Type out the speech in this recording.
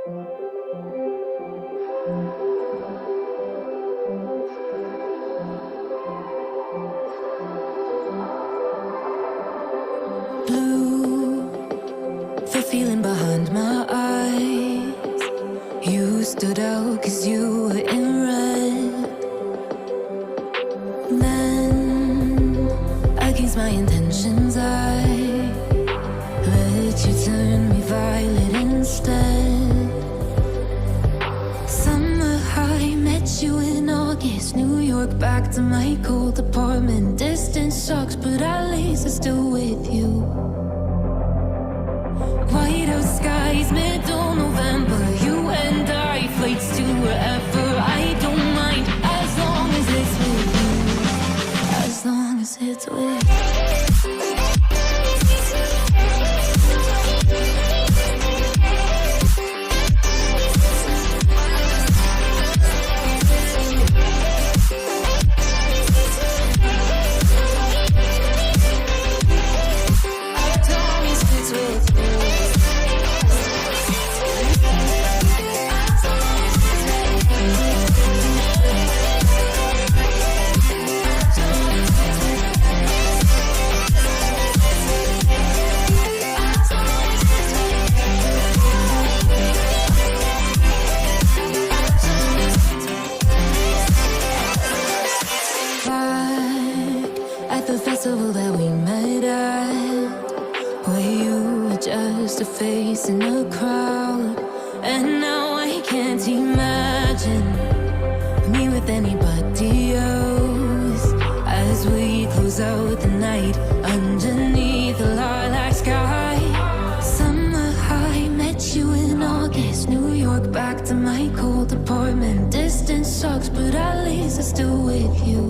Blue, the feeling behind my eyes. You stood out 'cause you were in red. Then, against my intentions, I let you turn me violet instead. Summer high, met you in August. New York, back to my cold apartment. Distance sucks, but at least I'm still with you. White out skies, middle November. You and I, flights to wherever. I don't mind, as long as it's with you. As long as it's with you. The festival that we met at, where you were just a face in a crowd. And now I can't imagine me with anybody else. As we close out the night underneath the lilac sky. Summer high, met you in August. New York, back to my cold apartment. Distance sucks, but at least I'm still with you.